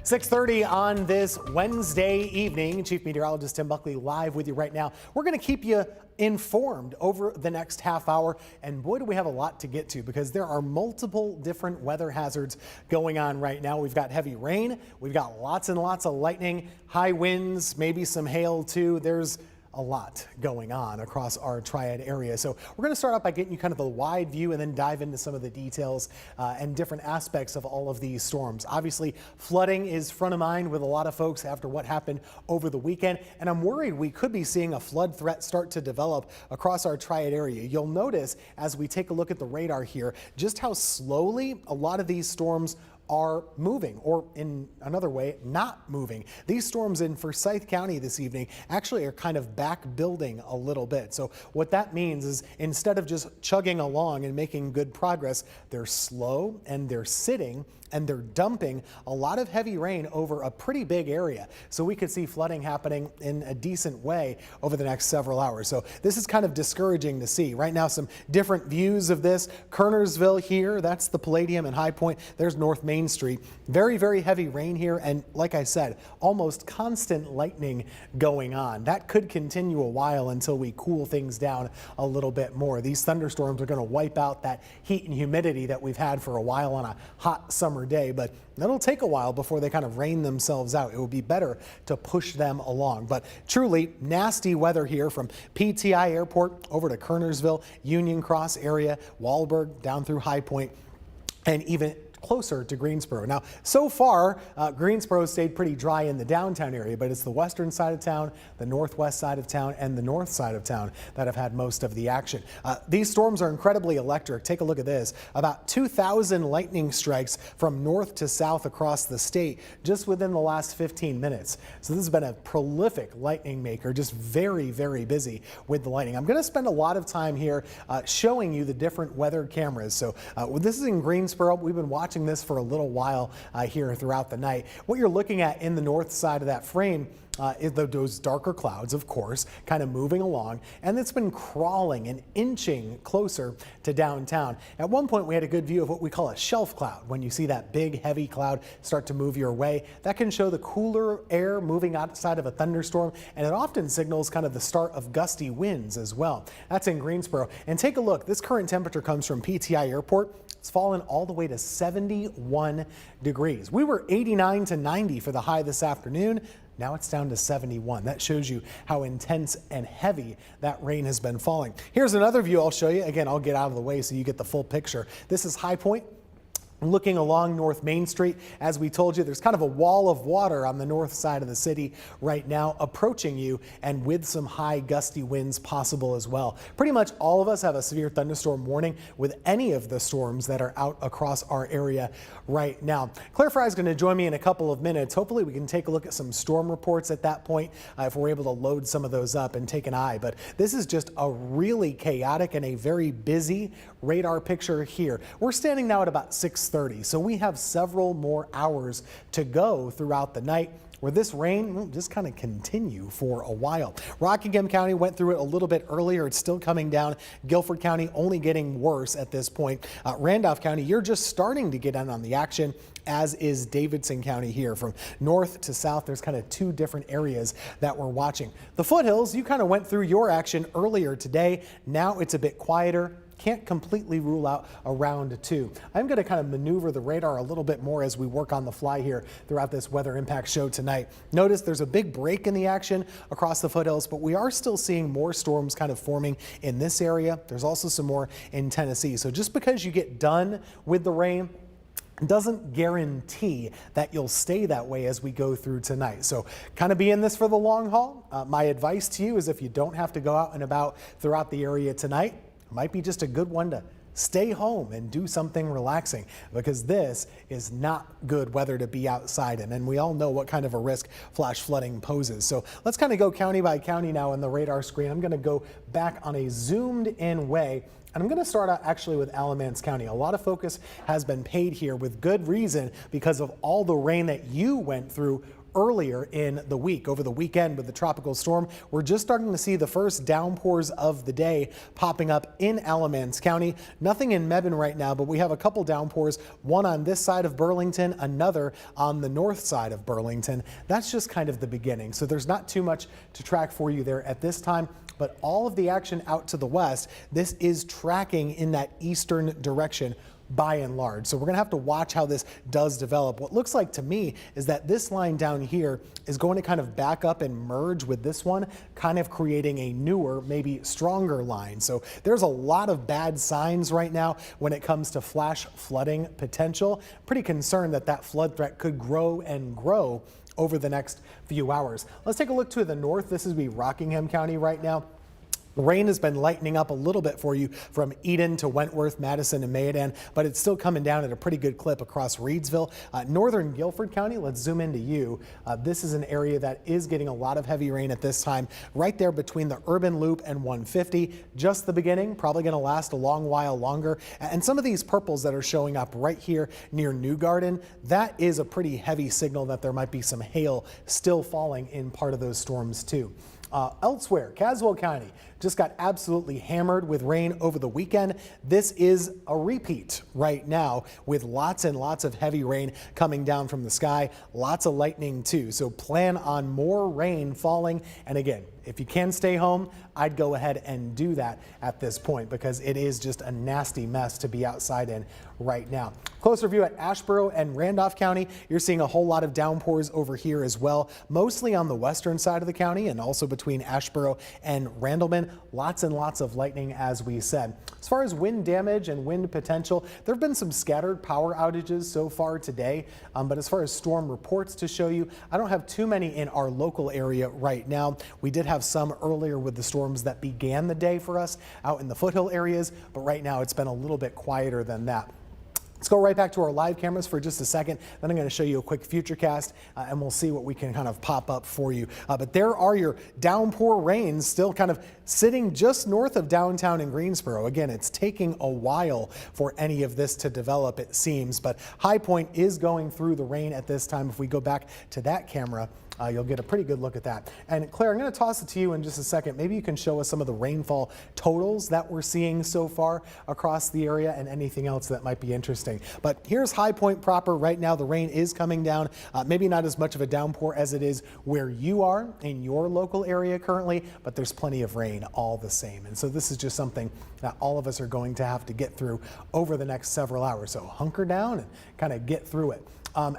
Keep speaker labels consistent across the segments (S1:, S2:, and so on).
S1: 6:30 on this Wednesday evening. Chief Meteorologist Tim Buckley live with you right now. We're going to keep you informed over the next half hour, and boy do we have a lot to get to because there are multiple different weather hazards going on right now. We've got heavy rain, we've got lots and lots of lightning, high winds, maybe some hail too. There's a lot going on across our Triad area. So we're going to start out by getting you kind of a wide view and then dive into some of the details and different aspects of all of these storms. Obviously, flooding is front of mind with a lot of folks after what happened over the weekend, and I'm worried we could be seeing a flood threat start to develop across our Triad area. You'll notice as we take a look at the radar here just how slowly a lot of these storms are moving, or in another way, not moving. These storms in Forsyth County this evening actually are kind of back building a little bit. So what that means is instead of just chugging along and making good progress, they're slow and they're sitting and they're dumping a lot of heavy rain over a pretty big area. So we could see flooding happening in a decent way over the next several hours. So this is kind of discouraging to see. Right now, some different views of this. Kernersville here, that's the Palladium and High Point. There's North Main Street. Very, very heavy rain here. And like I said, almost constant lightning going on. That could continue a while until we cool things down a little bit more. These thunderstorms are going to wipe out that heat and humidity that we've had for a while on a hot summer day, but it'll take a while before they kind of rain themselves out. It would be better to push them along. But truly nasty weather here from PTI Airport over to Kernersville, Union Cross area, Wahlberg down through High Point, and even closer to Greensboro. Now, so far, Greensboro stayed pretty dry in the downtown area, but it's the western side of town, the northwest side of town, and the north side of town that have had most of the action. These storms are incredibly electric. Take a look at this. About 2,000 lightning strikes from north to south across the state just within the last 15 minutes. So this has been a prolific lightning maker, just very, very busy with the lightning. I'm going to spend a lot of time here showing you the different weather cameras. So this is in Greensboro. We've been watching this for a little while here throughout the night. What you're looking at in the north side of that frame is those darker clouds, of course, kind of moving along, and it's been crawling and inching closer to downtown. At one point, we had a good view of what we call a shelf cloud. When you see that big, heavy cloud start to move your way, that can show the cooler air moving outside of a thunderstorm, and it often signals kind of the start of gusty winds as well. That's in Greensboro. And take a look. This current temperature comes from PTI Airport. It's fallen all the way to 71 degrees. We were 89 to 90 for the high this afternoon. Now it's down to 71. That shows you how intense and heavy that rain has been falling. Here's another view I'll show you. Again, I'll get out of the way so you get the full picture. This is High Point. Looking along North Main Street, as we told you, there's kind of a wall of water on the north side of the city right now approaching you, and with some high gusty winds possible as well. Pretty much all of us have a severe thunderstorm warning with any of the storms that are out across our area right now. Claire Fry is going to join me in a couple of minutes. Hopefully we can take a look at some storm reports at that point if we're able to load some of those up and take an eye. But this is just a really chaotic and a very busy radar picture here. We're standing now at about 6:30, so we have several more hours to go throughout the night where this rain will just kind of continue for a while. Rockingham County went through it a little bit earlier. It's still coming down. Guilford County only getting worse at this point. Randolph County, you're just starting to get in on the action, as is Davidson County here. From north to south, there's kind of two different areas that we're watching. The foothills, you kind of went through your action earlier today. Now it's a bit quieter. Can't completely rule out a round two. I'm going to kind of maneuver the radar a little bit more as we work on the fly here throughout this weather impact show tonight. Notice there's a big break in the action across the foothills, but we are still seeing more storms kind of forming in this area. There's also some more in Tennessee. So just because you get done with the rain doesn't guarantee that you'll stay that way as we go through tonight. So kind of be in this for the long haul. My advice to you is if you don't have to go out and about throughout the area tonight, it might be just a good one to stay home and do something relaxing, because this is not good weather to be outside in. And we all know what kind of a risk flash flooding poses. So let's kind of go county by county now on the radar screen. I'm going to go back on a zoomed in way. And I'm going to start out actually with Alamance County. A lot of focus has been paid here with good reason because of all the rain that you went through earlier in the week. Over the weekend with the tropical storm, we're just starting to see the first downpours of the day popping up in Alamance County. Nothing in Mebane right now, but we have a couple downpours, one on this side of Burlington, another on the north side of Burlington. That's just kind of the beginning. So there's not too much to track for you there at this time. But all of the action out to the west, this is tracking in that eastern direction by and large. So we're going to have to watch how this does develop. What looks like to me is that this line down here is going to kind of back up and merge with this one, kind of creating a newer, maybe stronger line. So there's a lot of bad signs right now when it comes to flash flooding potential. Pretty concerned that that flood threat could grow and grow over the next few hours. Let's take a look to the north. This is Rockingham County right now. Rain has been lightening up a little bit for you from Eden to Wentworth, Madison, and Mayodan, but it's still coming down at a pretty good clip across Reedsville. Northern Guilford County, let's zoom into you. This is an area that is getting a lot of heavy rain at this time, right there between the Urban Loop and 150. Just the beginning, probably going to last a long while longer. And some of these purples that are showing up right here near New Garden, that is a pretty heavy signal that there might be some hail still falling in part of those storms too. Elsewhere, Caswell County just got absolutely hammered with rain over the weekend. This is a repeat right now with lots and lots of heavy rain coming down from the sky, lots of lightning too. So plan on more rain falling. And again, if you can stay home, I'd go ahead and do that at this point because it is just a nasty mess to be outside in right now. Closer view at Asheboro and Randolph County. You're seeing a whole lot of downpours over here as well, mostly on the western side of the county and also between Asheboro and Randleman. Lots and lots of lightning, as we said. As far as wind damage and wind potential, there have been some scattered power outages so far today, but as far as storm reports to show you, I don't have too many in our local area right now. We did have some earlier with the storms that began the day for us out in the foothill areas, but right now it's been a little bit quieter than that. Let's go right back to our live cameras for just a second. Then I'm going to show you a quick futurecast and we'll see what we can kind of pop up for you. But there are your downpour rains still kind of sitting just north of downtown in Greensboro. Again, it's taking a while for any of this to develop, it seems, but High Point is going through the rain at this time. If we go back to that camera, you'll get a pretty good look at that. And Claire, I'm going to toss it to you in just a second. Maybe you can show us some of the rainfall totals that we're seeing so far across the area and anything else that might be interesting. But here's High Point proper. Right now, the rain is coming down. Maybe not as much of a downpour as it is where you are in your local area currently, but there's plenty of rain all the same. And so this is just something that all of us are going to have to get through over the next several hours. So hunker down and kind of get through it.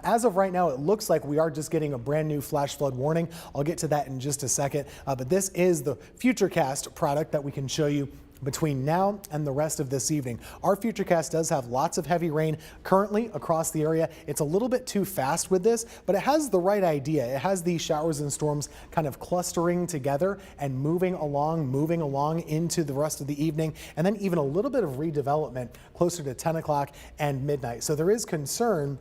S1: As of right now, it looks like we are just getting a brand new flash flood warning. I'll get to that in just a second, but this is the Futurecast product that we can show you between now and the rest of this evening. Our Futurecast does have lots of heavy rain currently across the area. It's a little bit too fast with this, but it has the right idea. It has these showers and storms kind of clustering together and moving along into the rest of the evening, and then even a little bit of redevelopment closer to 10 o'clock and midnight. So there is concern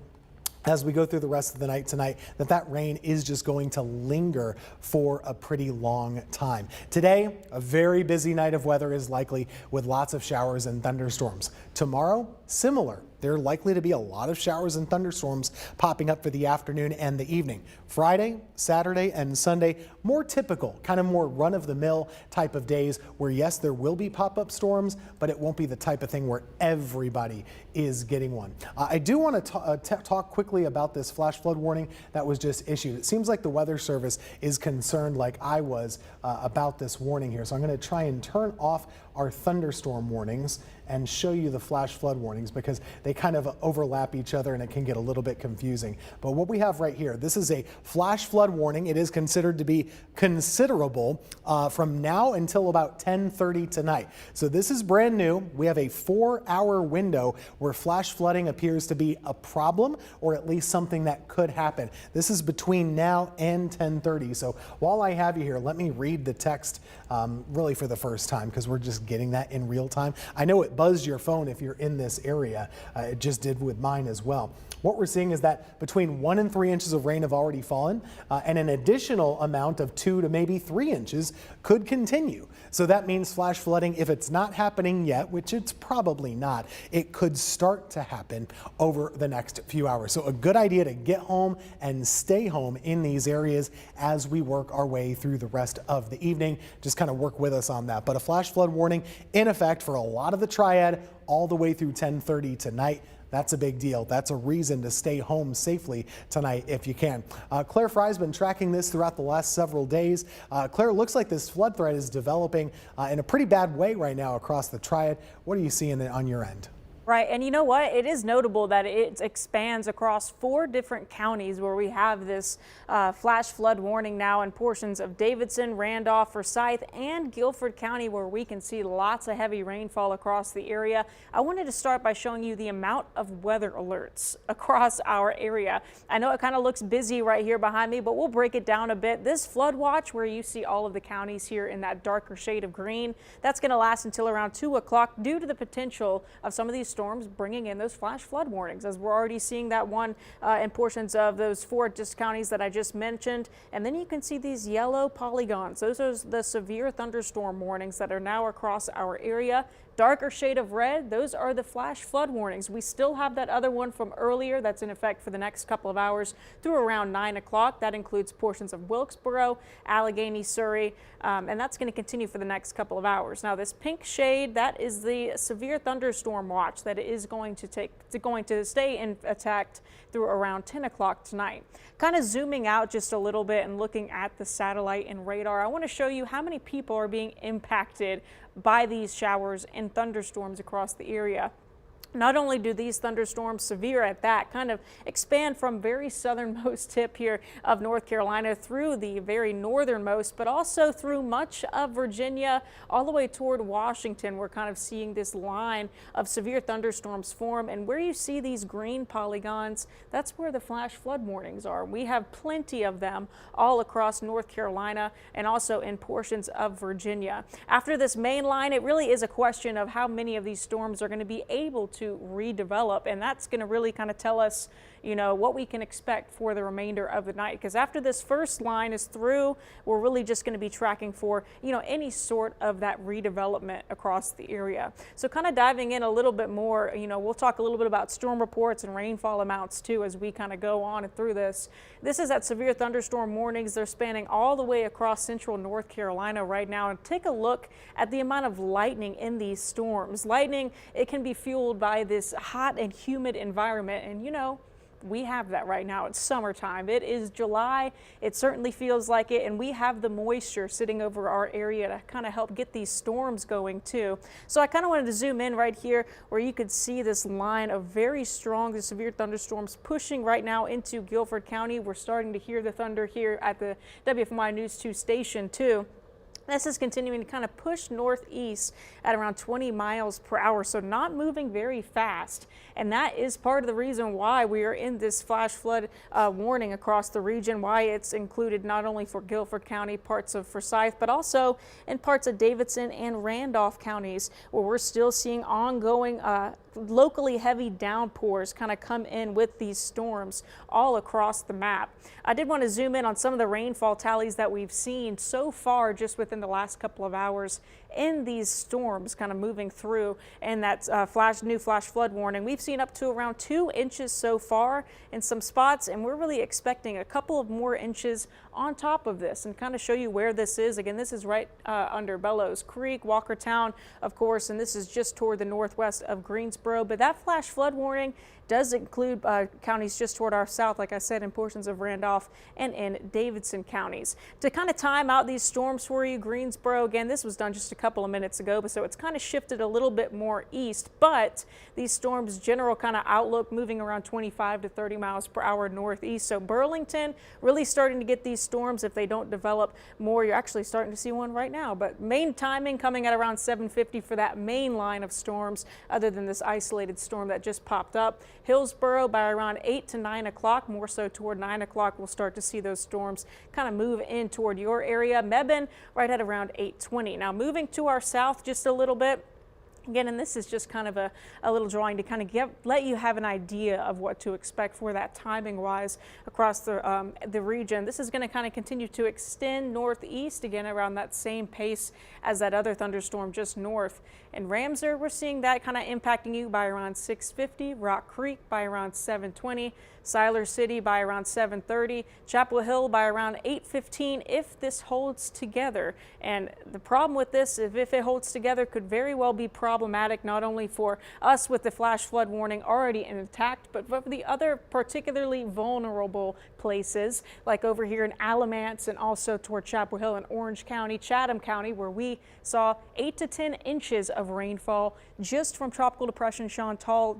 S1: as we go through the rest of the night tonight that rain is just going to linger for a pretty long time. Today, a very busy night of weather is likely with lots of showers and thunderstorms. Tomorrow, similar. There are likely to be a lot of showers and thunderstorms popping up for the afternoon and the evening. Friday, Saturday, and Sunday, more typical, kind of more run-of-the-mill type of days where, yes, there will be pop-up storms, but it won't be the type of thing where everybody is getting one. I do want to talk quickly about this flash flood warning that was just issued. It seems like the Weather Service is concerned, like I was, about this warning here. So I'm going to try and turn off our thunderstorm warnings and show you the flash flood warnings because they kind of overlap each other and it can get a little bit confusing. But what we have right here, this is a flash flood warning. It is considered to be considerable from now until about 10:30 tonight. So this is brand new. We have a 4-hour window where flash flooding appears to be a problem or at least something that could happen. This is between now and 10:30. So while I have you here, let me read the text really for the first time because we're just getting that in real time. I know it buzz your phone if you're in this area. It just did with mine as well. What we're seeing is that between 1 and 3 inches of rain have already fallen, and an additional amount of 2 to maybe 3 inches could continue. So that means flash flooding, if it's not happening yet, which it's probably not, it could start to happen over the next few hours. So a good idea to get home and stay home in these areas as we work our way through the rest of the evening. Just kind of work with us on that. But a flash flood warning in effect for a lot of the Triad all the way through 10:30 tonight. That's a big deal. That's a reason to stay home safely tonight if you can. Claire Fry's been tracking this throughout the last several days. Claire, looks like this flood threat is developing in a pretty bad way right now across the Triad. What are you seeing on your end?
S2: Right, and you know what? It is notable that it expands across 4 different counties where we have this flash flood warning now in portions of Davidson, Randolph, Forsyth, and Guilford County, where we can see lots of heavy rainfall across the area. I wanted to start by showing you the amount of weather alerts across our area. I know it kind of looks busy right here behind me, but we'll break it down a bit. This flood watch, where you see all of the counties here in that darker shade of green, that's going to last until around 2 o'clock due to the potential of some of these storms bringing in those flash flood warnings, as we're already seeing that one in portions of those 4 counties that I just mentioned. And then you can see these yellow polygons. Those are the severe thunderstorm warnings that are now across our area. Darker shade of red, those are the flash flood warnings. We still have that other one from earlier that's in effect for the next couple of hours through around 9 o'clock. That includes portions of Wilkesboro, Allegheny, Surrey, and that's going to continue for the next couple of hours. Now, this pink shade, that is the severe thunderstorm watch that is going to stay in effect through around 10 o'clock tonight. Kind of zooming out just a little bit and looking at the satellite and radar, I want to show you how many people are being impacted by these showers and thunderstorms across the area. Not only do these thunderstorms, severe at that, kind of expand from very southernmost tip here of North Carolina through the very northernmost, but also through much of Virginia, all the way toward Washington. We're kind of seeing this line of severe thunderstorms form, and where you see these green polygons, that's where the flash flood warnings are. We have plenty of them all across North Carolina and also in portions of Virginia. After this main line, it really is a question of how many of these storms are going to be able to redevelop, and that's going to really kind of tell us, you know, what we can expect for the remainder of the night. Because after this first line is through, we're really just going to be tracking for, you know, any sort of that redevelopment across the area. So kind of diving in a little bit more, you know, we'll talk a little bit about storm reports and rainfall amounts too as we kind of go on and through this. This is that severe thunderstorm warnings. They're spanning all the way across central North Carolina right now. And take a look at the amount of lightning in these storms. Lightning, it can be fueled by this hot and humid environment, and you know, we have that right now. It's summertime. It is July. It certainly feels like it, and we have the moisture sitting over our area to kind of help get these storms going too. So I kind of wanted to zoom in right here where you could see this line of very strong severe thunderstorms pushing right now into Guilford County. We're starting to hear the thunder here at the WFMY News 2 station too. This is continuing to kind of push northeast at around 20 miles per hour, so not moving very fast. And that is part of the reason why we are in this flash flood warning across the region, why it's included not only for Guilford County, parts of Forsyth, but also in parts of Davidson and Randolph counties, where we're still seeing ongoing locally heavy downpours kind of come in with these storms all across the map. I did want to zoom in on some of the rainfall tallies that we've seen so far just within the last couple of hours in these storms kind of moving through, and that new flash flood warning. We've seen up to around 2 inches so far in some spots, and we're really expecting a couple of more inches on top of this, and kind of show you where this is. Again, this is right under Bellows Creek, Walkertown, of course, and this is just toward the northwest of Greensboro. But that flash flood warning does include counties just toward our south, like I said, in portions of Randolph and in Davidson counties. To kind of time out these storms for you, Greensboro, again, this was done just a couple of minutes ago, but so it's kind of shifted a little bit more east, but these storms, general kind of outlook, moving around 25 to 30 miles per hour northeast. So Burlington really starting to get these storms. If they don't develop more, you're actually starting to see one right now, but main timing coming at around 7:50 for that main line of storms, other than this isolated storm that just popped up. Hillsboro by around 8 to 9 o'clock, more so toward 9 o'clock, we'll start to see those storms kind of move in toward your area. Mebane right at around 8:20. Now moving to our south just a little bit, Again, and this is just kind of a little drawing to kind of let you have an idea of what to expect for that timing wise across the region. This is going to kind of continue to extend northeast again around that same pace as that other thunderstorm just north. In Ramsar, we're seeing that kind of impacting you by around 6:50, Rock Creek by around 7:20, Siler City by around 7:30, Chapel Hill by around 8:15 if this holds together. And the problem with this, if it holds together, could very well be problematic not only for us with the flash flood warning already intact, but for the other particularly vulnerable places like over here in Alamance and also toward Chapel Hill in Orange County, Chatham County, where we saw 8 to 10 inches of rainfall just from Tropical Depression Chantal,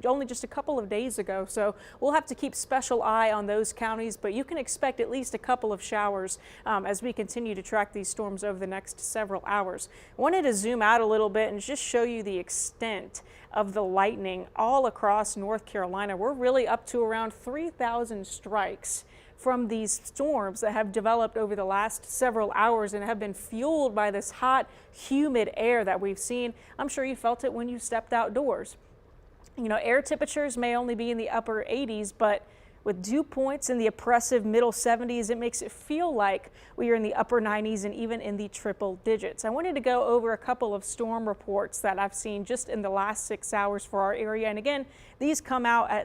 S2: only just a couple of days ago. So we'll have to keep special eye on those counties, but you can expect at least a couple of showers as we continue to track these storms over the next several hours. I wanted to zoom out a little bit and just show you the extent of the lightning all across North Carolina. We're really up to around 3,000 strikes from these storms that have developed over the last several hours and have been fueled by this hot, humid air that we've seen. I'm sure you felt it when you stepped outdoors. You know, air temperatures may only be in the upper 80s, but with dew points in the oppressive middle 70s, it makes it feel like we are in the upper 90s and even in the triple digits. I wanted to go over a couple of storm reports that I've seen just in the last 6 hours for our area. And again, these come out at